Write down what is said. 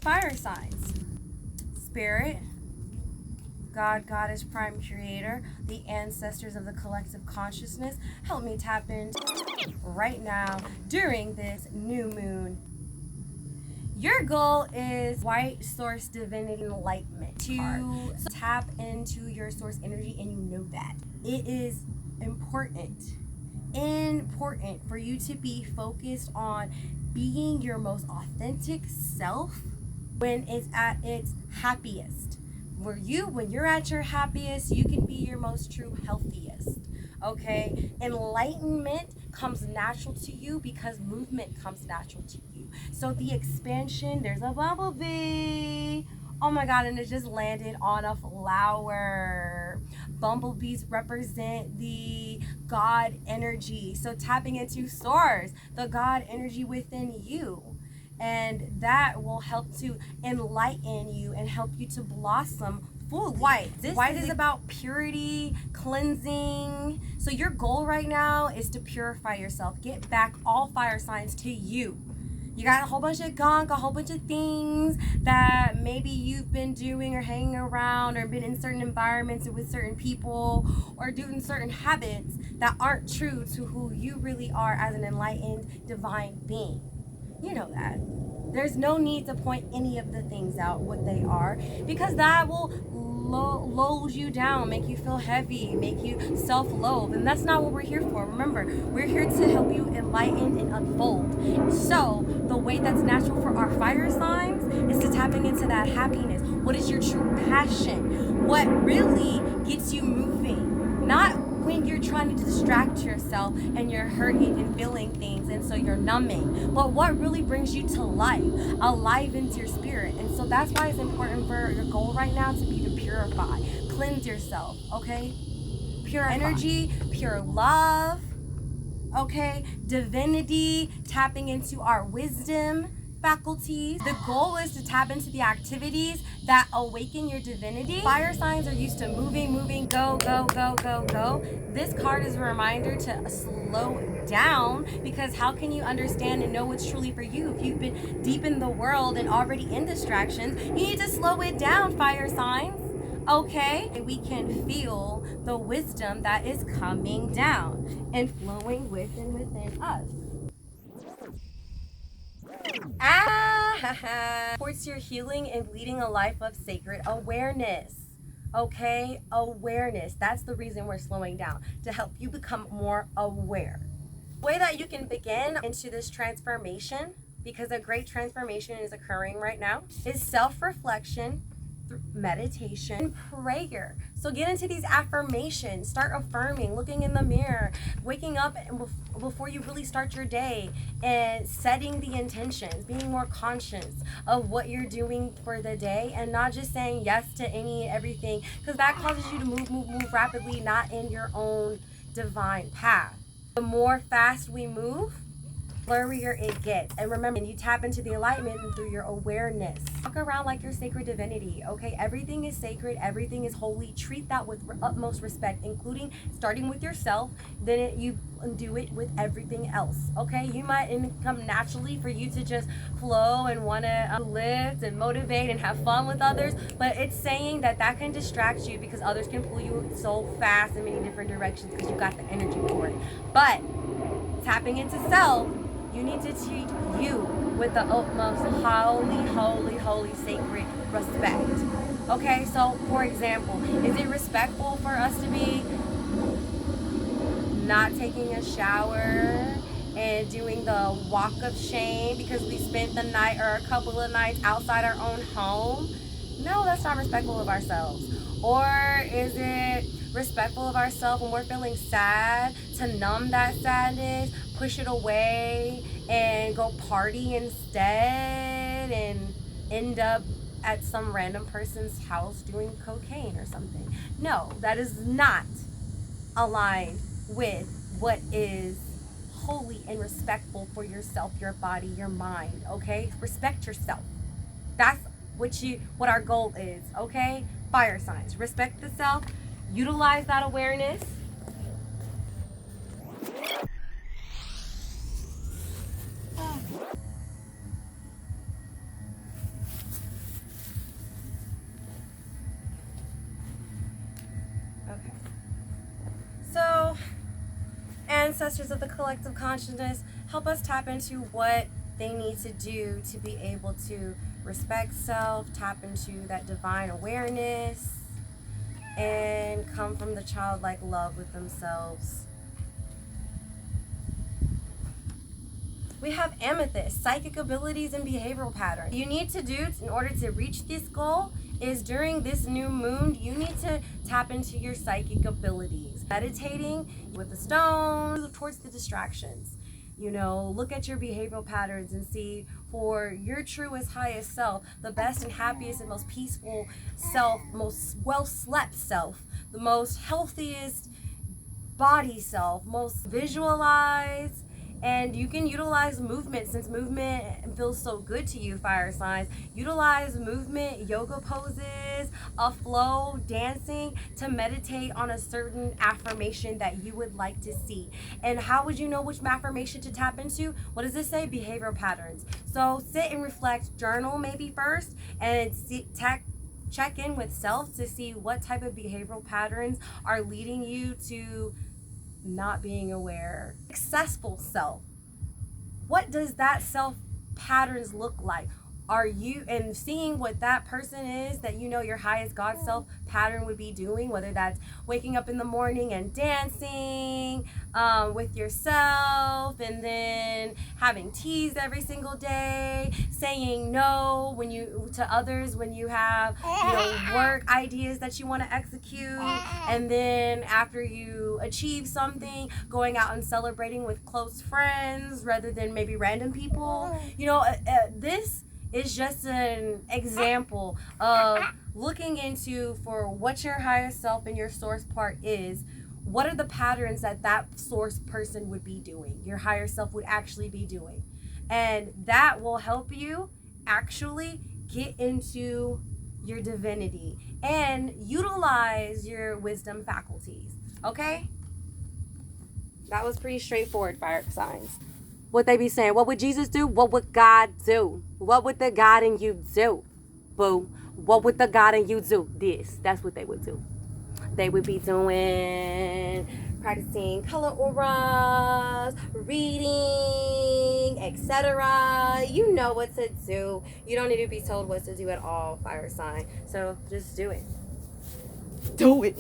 fire signs. Spirit, God, Goddess, Prime Creator, the ancestors of the collective consciousness, help me tap in right now during this new moon. Your goal is white source divinity enlightenment, to tap into your source energy, and you know that. It is important for you to be focused on being your most authentic self when it's at its happiest. When you're at your happiest, you can be your most true healthiest. Okay, enlightenment comes natural to you because movement comes natural to you. So the expansion, there's a bumblebee. Oh my God, and it just landed on a flower. Bumblebees represent the God energy. So tapping into source, the God energy within you. And that will help to enlighten you and help you to blossom full white. This white is about purity, cleansing. So your goal right now is to purify yourself. Get back all fire signs to you. You got a whole bunch of gunk, a whole bunch of things that maybe you've been doing or hanging around or been in certain environments or with certain people or doing certain habits that aren't true to who you really are as an enlightened divine being. You know that. There's no need to point any of the things out what they are, because that will load you down, make you feel heavy, make you self-loathe, and that's not what we're here for. Remember, we're here to help you enlighten and unfold. So the way that's natural for our fire signs is to tapping into that happiness. What is your true passion? What really gets you moving? Not when you're trying to distract yourself and you're hurting and feeling things and so you're numbing, but what really brings you to life, alive into your spirit. And so that's why it's important for your goal right now to be to purify, cleanse yourself, okay? Pure energy, pure love, okay? Divinity, tapping into our wisdom faculties. The goal is to tap into the activities that awaken your divinity. Fire signs are used to moving, go. This card is a reminder to slow down, because how can you understand and know what's truly for you if you've been deep in the world and already in distractions? You need to slow it down, fire signs. Okay, and we can feel the wisdom that is coming down and flowing within us. Supports your healing and leading a life of sacred awareness. Okay, awareness. That's the reason we're slowing down, to help you become more aware. The way that you can begin into this transformation, because a great transformation is occurring right now, is self-reflection, meditation, prayer. So get into these affirmations, start affirming, looking in the mirror, waking up and before you really start your day, and setting the intentions, being more conscious of what you're doing for the day, and not just saying yes to everything, because that causes you to move rapidly, not in your own divine path. The more fast we move, blurrier it gets. And remember, you tap into the enlightenment through your awareness. Walk around like your sacred divinity, okay? Everything is sacred, everything is holy. Treat that with utmost respect, including starting with yourself, then you do it with everything else, okay? You might come naturally for you to just flow and want to lift and motivate and have fun with others, but it's saying that can distract you, because others can pull you so fast in many different directions because you got the energy for it. But tapping into self, you need to treat you with the utmost holy, sacred respect. Okay, so for example, is it respectful for us to be not taking a shower and doing the walk of shame because we spent the night or a couple of nights outside our own home? No, that's not respectful of ourselves. Or is it respectful of ourselves when we're feeling sad to numb that sadness, push it away, and go party instead and end up at some random person's house doing cocaine or something? No, that is not aligned with what is holy and respectful for yourself, your body, your mind, okay? Respect yourself. That's what our goal is, okay? Fire signs. Respect the self. Utilize that awareness. ancestors of the collective consciousness, help us tap into what they need to do to be able to respect self, tap into that divine awareness, and come from the childlike love with themselves. We have amethyst, psychic abilities and behavioral patterns. You need to do in order to reach this goal is during this new moon, you need to tap into your psychic abilities. Meditating with the stones towards the distractions. You know, look at your behavioral patterns and see for your truest, highest self, the best and happiest and most peaceful self, most well-slept self, the most healthiest body self, most visualized. And you can utilize movement since movement feels so good to you, fire signs. Utilize movement, yoga poses, a flow, dancing to meditate on a certain affirmation that you would like to see. And how would you know which affirmation to tap into? What does it say? Behavioral patterns. So sit and reflect, journal maybe first, and check in with self to see what type of behavioral patterns are leading you to not being aware. Successful self. What does that self patterns look like? Are you, and seeing what that person is that you know your highest God self pattern would be doing, whether that's waking up in the morning and dancing with yourself, and then having teas every single day, saying no when you to others when you have work ideas that you want to execute, and then after you achieve something, going out and celebrating with close friends rather than maybe random people. This is just an example of looking into for what your highest self and your source part is. What are the patterns that source person would be doing, your higher self would actually be doing? And that will help you actually get into your divinity and utilize your wisdom faculties. Okay? That was pretty straightforward, fire signs. What they be saying, what would Jesus do? What would God do? What would the God in you do? Boo. What would the God in you do? This. That's what they would do. They would be doing, practicing color auras, reading, etc. You know what to do. You don't need to be told what to do at all, fire sign. So just do it. Do it.